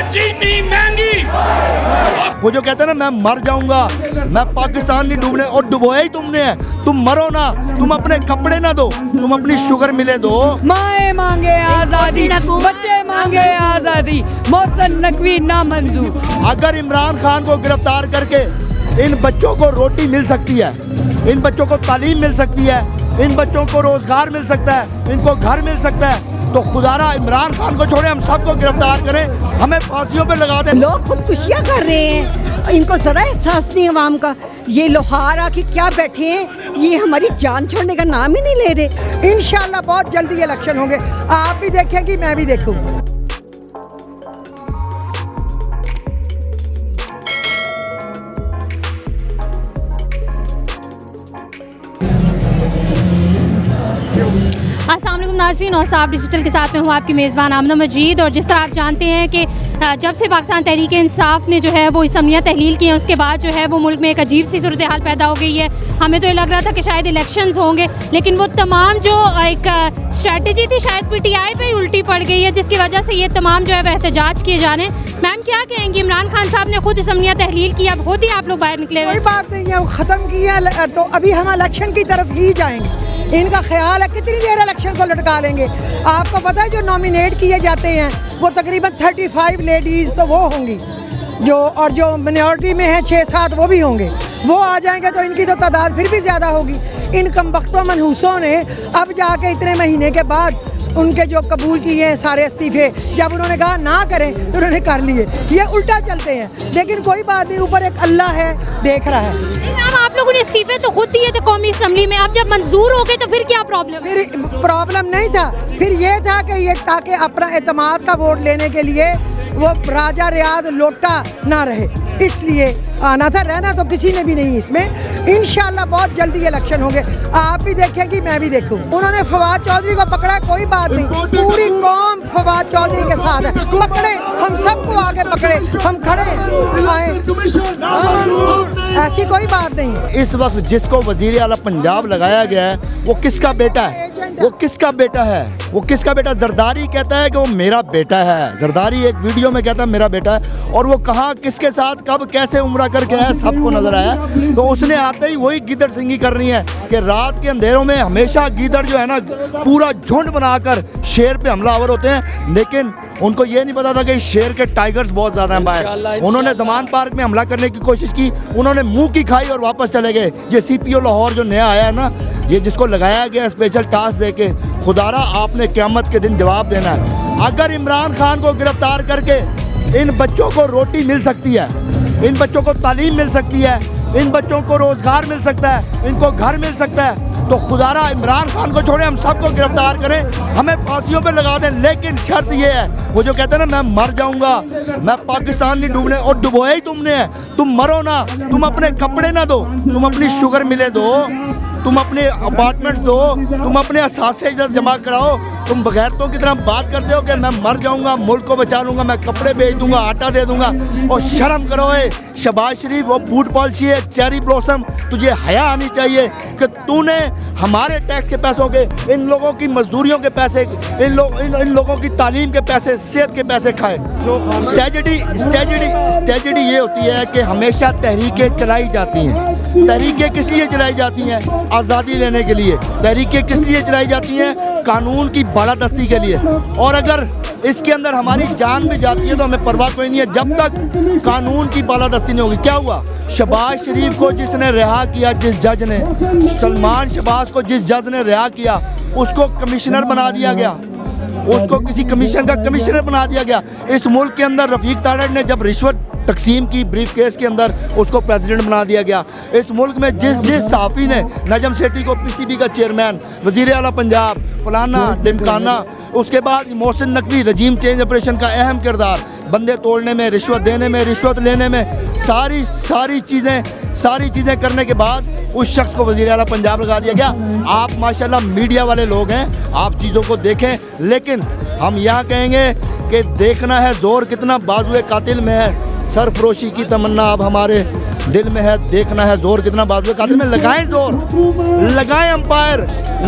चीनी महंगी। वो जो कहते हैं ना मैं मर जाऊंगा, मैं पाकिस्तान नहीं डूबने, और डुबोया ही तुमने है। तुम मरो ना, तुम अपने कपड़े ना दो, तुम अपनी शुगर मिले दो। माए मांगे आजादी, बच्चे मांगे आजादी, मोहसिन नकवी ना मंजूर। अगर इमरान खान को गिरफ्तार करके इन बच्चों को रोटी मिल सकती है, इन बच्चों को तालीम मिल सकती है, इन बच्चों को रोजगार मिल सकता है, इनको घर मिल सकता है, तो खुदारा इमरान खान को छोड़े, हम सबको गिरफ्तार करें, हमें फांसियों पे लगा दें। लोग खुदकुशियाँ कर रहे हैं, इनको जरा एहसास नहीं अवाम का। ये लोहार आके क्या बैठे हैं, ये हमारी जान छोड़ने का नाम ही नहीं ले रहे। इंशाल्लाह बहुत जल्दी इलेक्शन होंगे, आप भी देखेंगी, मैं भी देखूंगी। अस्सलाम वालेकुम नाज़रीन, और साफ डिजिटल के साथ में हूँ आपकी मेज़बान आमना मजीद। और जिस तरह आप जानते हैं कि जब से पाकिस्तान तहरीक इंसाफ ने जो है वो असम्बलियाँ तहलील की हैं, उसके बाद जो है वो मुल्क में एक अजीब सी सूरत हाल पैदा हो गई है। हमें तो ये लग रहा था कि शायद इलेक्शंस होंगे, लेकिन वो तमाम जो एक स्ट्रैटेजी थी शायद PTI पे ही उल्टी पड़ गई है, जिसकी वजह से ये तमाम जो है वह एहतजाज किए जा रहे हैं। मैम क्या कहेंगी, इमरान खान साहब ने खुद असम्बलियाँ तहलील की, अब खुद ही आप लोग बाहर निकले हुए? कोई बात नहीं है, वो ख़त्म किया तो अभी हम इलेक्शन की तरफ ही जाएंगे। इनका ख्याल है कितनी देर इलेक्शन को लटका लेंगे। आपको पता है जो नॉमिनेट किए जाते हैं वो तकरीबन 35 लेडीज़ तो वो होंगी जो, और जो मिनॉरिटी में है 6-7 वो भी होंगे। वो आ जाएंगे तो इनकी तो तादाद फिर भी ज़्यादा होगी। इन कमबख्तों मनहूसों ने अब जाके इतने महीने के बाद उनके जो कबूल किए हैं सारे इस्तीफे, जब उन्होंने कहा ना करें तो उन्होंने कर लिए। ये उल्टा चलते हैं, लेकिन कोई बात नहीं, ऊपर एक अल्लाह है, देख रहा है। मैम आप लोगों ने इस्तीफे तो खुद दिए थे कौमी असम्बली में, अब जब मंजूर हो गए तो फिर क्या प्रॉब्लम है? फिर प्रॉब्लम नहीं था, फिर ये था कि ये ताकि अपना एतमाद का वोट लेने के लिए वो राजा रियाद लोटा ना रहे, इसलिए आना था। रहना तो किसी ने भी नहीं इसमें। इंशाल्लाह बहुत जल्दी इलेक्शन होंगे, आप भी देखेंगी, मैं भी देखूँ। उन्होंने फवाद चौधरी को पकड़ा, कोई बात नहीं, पूरी कौम फवाद चौधरी के साथ है। पकड़े, हम सबको आगे पकड़े, हम खड़े आए, ऐसी कोई बात नहीं। इस वक्त जिसको वजीर आला पंजाब लगाया गया है वो किसका बेटा है? वो किसका बेटा है? वो किसका बेटा? जरदारी कहता है कि वो मेरा बेटा है। जरदारी एक वीडियो में कहता है मेरा बेटा है, और वो कहाँ, किसके साथ, कब, कैसे उम्रा करके आया सबको नजर आया। तो उसने आते ही वही गीदड़ सिंगी करनी है कि रात के अंधेरों में हमेशा गीदड़ जो है ना पूरा झुंड बनाकर शेर पे हमलावर होते हैं, लेकिन उनको ये नहीं पता था कि शेर के टाइगर्स बहुत ज़्यादा हैं बाहर। उन्होंने जमान पार्क में हमला करने की कोशिश की, उन्होंने मुंह की खाई और वापस चले गए। ये CPO लाहौर जो नया आया है ना, ये जिसको लगाया गया स्पेशल टास्क दे के, खुदारा आपने क़यामत के दिन जवाब देना है। अगर इमरान खान को गिरफ्तार करके इन बच्चों को रोटी मिल सकती है, इन बच्चों को तालीम मिल सकती है, इन बच्चों को रोज़गार मिल सकता है, इनको घर मिल सकता है, तो खुदारा इमरान खान को छोड़े, हम सबको गिरफ्तार करें, हमें फांसियों पे लगा दें। लेकिन शर्त ये है, वो जो कहते हैं ना मैं मर जाऊंगा, मैं पाकिस्तान नहीं डूबने, और डुबोया ही तुमने है। तुम मरो ना, तुम अपने कपड़े ना दो, तुम अपनी शुगर मिले दो, तुम अपने अपार्टमेंट्स दो, तुम अपने असासे जमा कराओ। तुम बगैरतों की तरह बात करते हो कि मैं मर जाऊंगा, मुल्क को बचा लूंगा, मैं कपड़े बेच दूंगा, आटा दे दूंगा। और शर्म करो है शहबाज शरीफ, वो बूट पॉलिसी है, चेरी ब्लॉसम, तुझे हया आनी चाहिए कि तूने हमारे टैक्स के पैसों के, इन लोगों की मजदूरियों के पैसे, इन लोगों की तालीम के पैसे, सेहत के पैसे खाए। स्ट्रेटजी ये होती है कि हमेशा तहरीकें चलाई जाती हैं। तहरीकें किस लिए चलाई जाती हैं? आज़ादी लेने के लिए। तहरीकें किस लिए चलाई जाती हैं? कानून की बालादस्ती के लिए। और अगर इसके अंदर हमारी जान भी जाती है तो हमें परवाह कोई नहीं है, जब तक कानून की बालादस्ती नहीं होगी। क्या हुआ? शहबाज शरीफ को जिसने रिहा किया, जिस जज ने, सलमान शहबाज को जिस जज ने रिहा किया, उसको कमिश्नर बना दिया गया, उसको किसी कमीशन का कमिश्नर बना दिया गया। इस मुल्क के अंदर रफीक तारड़ ने जब रिश्वत तकसीम की ब्रीफ केस के अंदर, उसको प्रेसिडेंट बना दिया गया। इस मुल्क में जिस सहाफ़ी ने नजम सेठी को PCB का चेयरमैन, वज़ीर आला पंजाब, फलाना ढिमकाना, उसके बाद मोहसिन नकवी रजीम चेंज ऑपरेशन का अहम किरदार, बंदे तोड़ने में, रिश्वत देने में, रिश्वत लेने में, सारी चीज़ें करने के बाद उस शख्स को वज़ीर आला पंजाब लगा दिया गया। आप माशाल्लाह मीडिया वाले लोग हैं, आप चीज़ों को देखें, लेकिन हम यहाँ कहेंगे कि देखना है जोर कितना बाजुए कातिल में है, सरफरोशी की तमन्ना अब हमारे दिल में है, देखना है जोर कितना बाजुए कातिल में। लगाएं जोर, लगाएं अंपायर,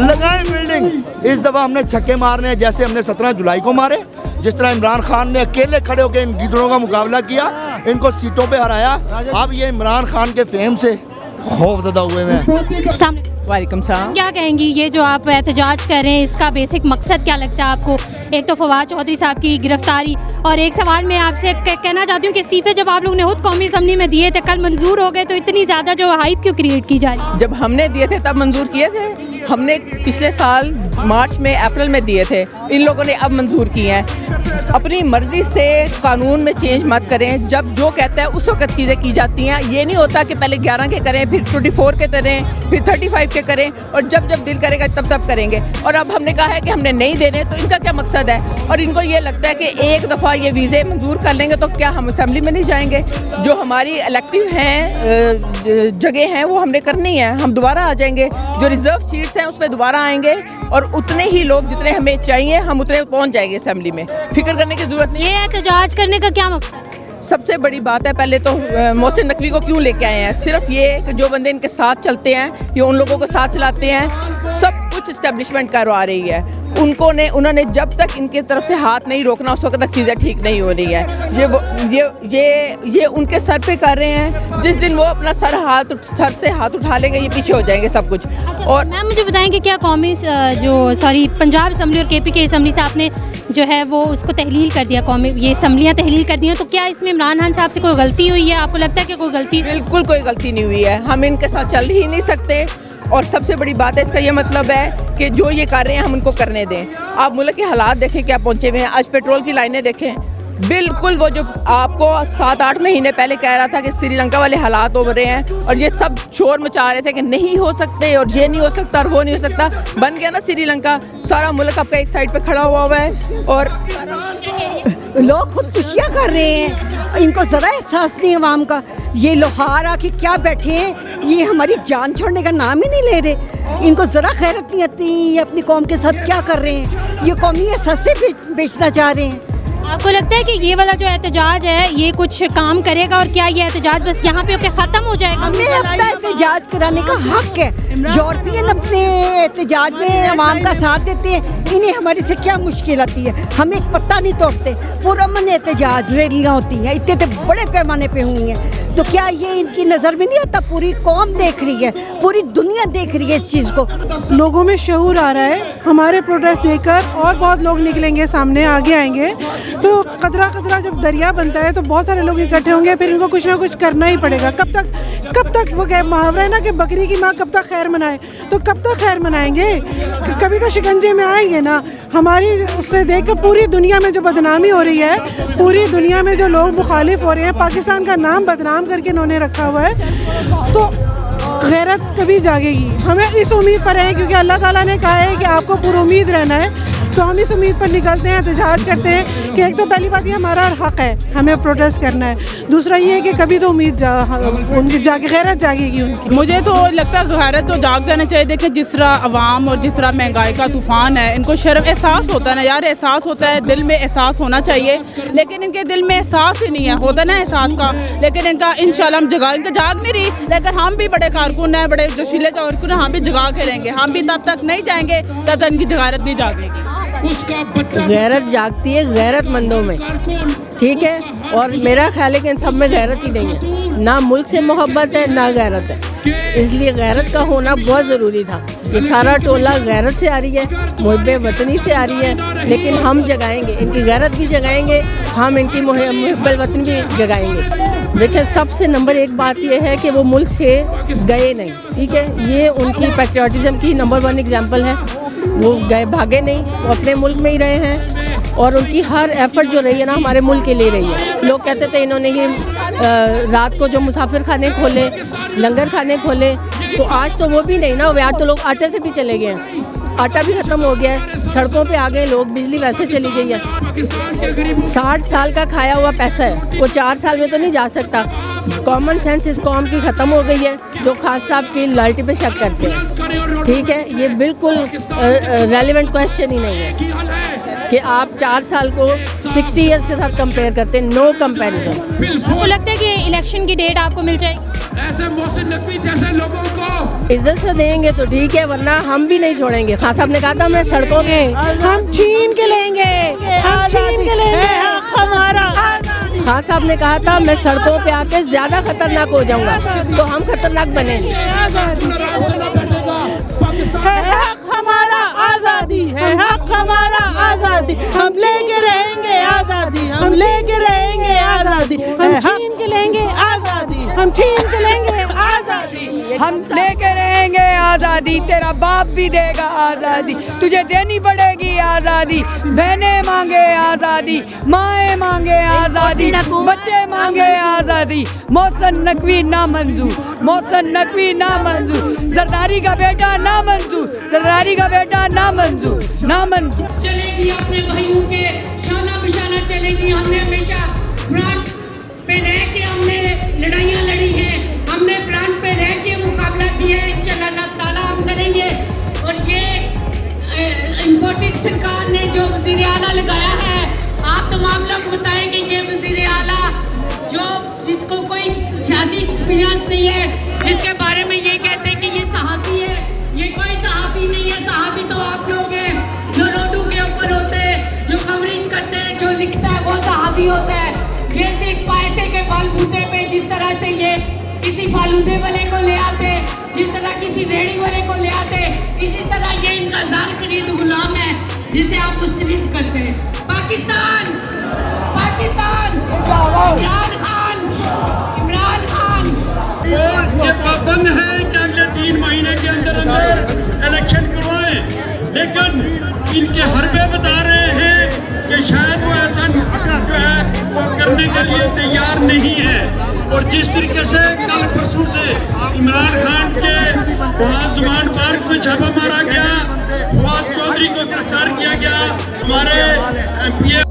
लगाएं फील्डिंग। इस दफ़ा हमने छक्के मारने हैं जैसे हमने 17 जुलाई को मारे, जिस तरह इमरान खान ने अकेले खड़े होकर इन गिदड़ों का मुकाबला किया, इनको सीटों पे हराया। अब ये इमरान खान के फेम से खौफजदा हुए हैं। वालेकुम सलाम। क्या कहेंगी, ये जो आप एहतजाज कर रहे हैं इसका बेसिक मकसद क्या लगता है आपको? एक तो फवाद चौधरी साहब की गिरफ्तारी, और एक सवाल मैं आपसे कहना चाहती हूँ कि इस्तीफे जब आप लोगों ने खुद कौमी असम्बली में दिए थे, कल मंजूर हो गए, तो इतनी ज़्यादा जो हाइप क्यों क्रिएट की जा रही है? जब हमने दिए थे तब मंजूर किए थे, हमने पिछले साल मार्च में अप्रैल में दिए थे, इन लोगों ने अब मंजूर किए हैं। अपनी मर्जी से कानून में चेंज मत करें, जब जो कहता है उस वक्त चीज़ें की जाती हैं। ये नहीं होता कि पहले 11 के करें, फिर 24 के करें, फिर 35 के करें, और जब जब दिल करेगा तब करेंगे। और अब हमने कहा है कि हमने नहीं देने, तो इनका क्या मकसद है? और इनको ये लगता है कि एक दफ़ा ये वीज़े मंजूर कर लेंगे तो क्या हम असेंबली में नहीं जाएंगे? जो हमारी इलेक्टिव हैं जगह हैं वो हमने करनी है, हम दोबारा आ जाएंगे। जो रिजर्व सीट्स हैं उस पर दोबारा आएंगे, और उतने ही लोग जितने हमें चाहिए हम उतने पहुंच जाएंगे असेंबली में। फिक्र करने की जरूरत नहीं है। ये एहतजाज करने का क्या मकसद? सबसे बड़ी बात है, पहले तो मोहसिन नकवी को क्यों लेके आए हैं? सिर्फ ये कि जो बंदे इनके साथ चलते हैं, ये उन लोगों को साथ चलाते हैं, सब कुछ इस्टेब्लिशमेंट करवा रही है। उन्होंने जब तक इनके तरफ से हाथ नहीं रोकना उस वक्त तक चीज़ें ठीक नहीं हो रही है। ये उनके सर पे कर रहे हैं। जिस दिन वो अपना सर से हाथ उठा लेंगे, ये पीछे हो जाएंगे सब कुछ। और मैम मुझे बताएं कि क्या पंजाब असम्बली और KP के असम्बली से आपने जो है वो उसको तहलील कर दिया, कौमी ये असम्बलियाँ तहलील कर दी हैं, तो क्या इसमें इमरान खान साहब से कोई गलती हुई है? आपको लगता है कि कोई गलती? बिल्कुल कोई गलती नहीं हुई है, हम इनके साथ चल ही नहीं सकते। और सबसे बड़ी बात है, इसका ये मतलब है कि जो ये कर रहे हैं हम उनको करने दें। आप मुल्क के हालात देखें क्या पहुँचे हुए हैं। आज पेट्रोल की लाइनें देखें, बिल्कुल वो जो आपको 7-8 महीने पहले कह रहा था कि श्रीलंका वाले हालात हो रहे हैं, और ये सब शोर मचा रहे थे कि नहीं हो सकते, और ये नहीं हो सकता और वो नहीं हो सकता। बन गया ना श्रीलंका, सारा मुल्क आपका एक साइड पे खड़ा हुआ है, और लोग खुदकुशियाँ कर रहे हैं, इनको ज़रा एहसास नहीं अवाम का। ये लोहार आके क्या बैठे हैं, ये हमारी जान छोड़ने का नाम ही नहीं ले रहे। इनको ज़रा खैरत नहीं आती, ये अपनी कौम के साथ क्या कर रहे हैं? ये कौमी एहसास से बेचना चाह रहे हैं। आपको लगता है कि ये वाला जो एहतजाज है ये कुछ काम करेगा, और क्या ये एहतजाज बस यहाँ पे होकर ख़त्म हो जाएगा? हमें अपना एहतजाज कराने का हक है। यूरोपियन अपने एहतजाज में अवाम का साथ देते हैं, इन्हें हमारे से क्या मुश्किल आती है? हम एक पत्ता नहीं तोड़ते, पुरअमन एहतजाज रैलियाँ होती हैं, इतने बड़े पैमाने पे हुई हैं, तो क्या ये इनकी नज़र में नहीं आता? पूरी कौम देख रही है, पूरी दुनिया देख रही है इस चीज़ को। लोगों में शऊर आ रहा है, हमारे प्रोटेस्ट देखकर और बहुत लोग निकलेंगे सामने, आगे आएंगे। तो कतरा कतरा जब दरिया बनता है तो बहुत सारे लोग इकट्ठे होंगे, फिर इनको कुछ ना कुछ करना ही पड़ेगा। कब तक वो मुहावरा है ना कि बकरी की माँ कब तक खैर मनाए, तो कब तक खैर मनाएंगे? कभी तो शिकंजे में आएंगे ना। हमारी उससे देख कर पूरी दुनिया में जो बदनामी हो रही है, पूरी दुनिया में जो लोग मुखालिफ हो रहे हैं, पाकिस्तान का नाम बदनाम करके इन्होंने रखा हुआ है, तो गैरत कभी जागेगी। हमें इस उम्मीद पर है, क्योंकि अल्लाह ताला ने कहा है कि आपको पुरुमीद रहना है, तो हम इस उम्मीद पर निकलते हैं, एहतजाज करते हैं कि एक तो पहली बात ये हमारा हक़ है, हमें प्रोटेस्ट करना है। दूसरा ये है कि कभी तो उम्मीद उनकी गैरत जागेगी उनकी। मुझे तो लगता है गैरत तो जाग जाना चाहिए। देखें जिस तरह आवाम और जिस तरह महंगाई का तूफ़ान है, इनको शर्म एहसास होता है ना यार, एहसास होता है, दिल में एहसास होना चाहिए, लेकिन इनके दिल में एहसास ही नहीं है, होता ना एहसास का। लेकिन इनका इंशाल्लाह हम इनका जाग नहीं रही, लेकिन हम भी बड़े कारकुन हैं, बड़े जोशीले कारकुन हैं, हम भी जगा के रहेंगे। हम भी तब तक नहीं जाएंगे तब तक इनकी गैरत नहीं जागेगी। गैरत जागती है गैरतमंदों में, ठीक है, और मेरा ख्याल है कि इन सब में गैरत ही नहीं है, ना मुल्क से मोहब्बत है ना गैरत है, इसलिए गैरत का होना बहुत ज़रूरी था। ये सारा टोला गैरत से आ रही है, मुहब्बे वतनी से आ रही है, लेकिन हम जगाएंगे, इनकी गैरत भी जगाएंगे, हम इनकी मुहब्बे वतन भी जगाएंगे। देखिए सबसे नंबर एक बात यह है कि वो मुल्क से गए नहीं, ठीक है, ये उनकी पैट्रियटिज़म की नंबर 1 एग्जाम्पल है। वो गए भागे नहीं, वो अपने मुल्क में ही रहे हैं, और उनकी हर एफर्ट जो रही है ना हमारे मुल्क के लिए रही है। लोग कहते थे इन्होंने ये रात को जो मुसाफिर खाने खोले, लंगर खाने खोले, तो आज तो वो भी नहीं ना, आज तो लोग आटे से भी चले गए हैं, आटा भी ख़त्म हो गया है, सड़कों पे आ गए लोग, बिजली वैसे चली गई है। 60 साल का खाया हुआ पैसा है, वो 4 साल में तो नहीं जा सकता। कॉमन सेंस इस कौम की ख़त्म हो गई है, जो खास साहब की लॉयल्टी पे शक करते हैं, ठीक है। ये बिल्कुल रेलेवेंट क्वेश्चन ही नहीं है कि आप 4 साल को 60 ईयर्स के साथ कंपेयर करते हैं, नो कंपैरिजन। आपको लगता है कि इलेक्शन की डेट आपको मिल जाएगी? ऐसे मोहसिन नकवी जैसे लोगों को इज्जत से देंगे तो ठीक है, वरना हम भी नहीं छोड़ेंगे। खान साहब ने कहा था मैं सड़कों के हम छीन के लेंगे, हम छीन के खान साहब ने कहा था मैं सड़कों पे आके ज़्यादा खतरनाक हो जाऊंगा, तो हम खतरनाक बने नहीं। हक हमारा आज़ादी है, हक हमारा आज़ादी, हम लेके रहेंगे आज़ादी, हम लेके रहेंगे आज़ादी, हम छीन के लेंगे आज़ादी, हम छीन के लेंगे आज़ादी, हम लेके रहेंगे आज़ादी, तेरा बाप भी देगा आज़ादी, तुझे देनी पड़ेगी आज़ादी, बहनें मांगे आज़ादी, माएँ मांगे आज़ादी, बच्चे मांगे आज़ादी, मोहसिन नकवी ना मंजूर, मोहसिन नकवी ना मंजूर, जरदारी का बेटा ना मंजूर, जरदारी का बेटा ना मंजूर, ना मंजूर। चलेगी अपने भाइयों के शाना बिशाना चलेगी। हमने हमेशा फ्रंट पे रह के हमने लड़ाइयाँ लड़ी हैं, हमने फ्रंट पे रह के मुकाबला किया है। इंशाल्लाह अल्लाह ताला हम करेंगे। और ये इम्पोर्टेड सरकार ने जो वज़ीर आला लगाया है, आप तमाम लोग बताएंगे ये वज़ीर आला जो जिसको कोई सियासी एक्सपीरियंस नहीं है, जिसके बारे में ये कहते हैं कि ये सहाफ़ी है, ये कोई सहाफ़ी नहीं है। सहाफ़ी तो आप लोग हैं जो रोडों के ऊपर होते हैं, जो कवरेज करते हैं, जो लिखता है वो सहाफ़ी होता है। ये सिर्फ पैसे के बलबूते पे जिस तरह से ये किसी फालूदे वाले को ले आते, जिस तरह किसी रेहड़ी वाले को ले आते, इसी तरह ये इनका ज़ार खरीद गुलाम है जिसे आप मुस्तरद करते हैं। पाकिस्तान, पाकिस्तान, इमरान खान, इमरान खान और ये पाबंद है कि अगले 3 महीने के अंदर अंदर इलेक्शन करवाएं, लेकिन इनके हरबे बता रहे हैं कि शायद वो ऐसा जो है वो करने के लिए तैयार नहीं है। और जिस तरीके से कल परसों से इमरान खान के वहाँ जुबान पार्क में छापा मारा गया, फवाद चौधरी को गिरफ्तार किया गया, हमारे MP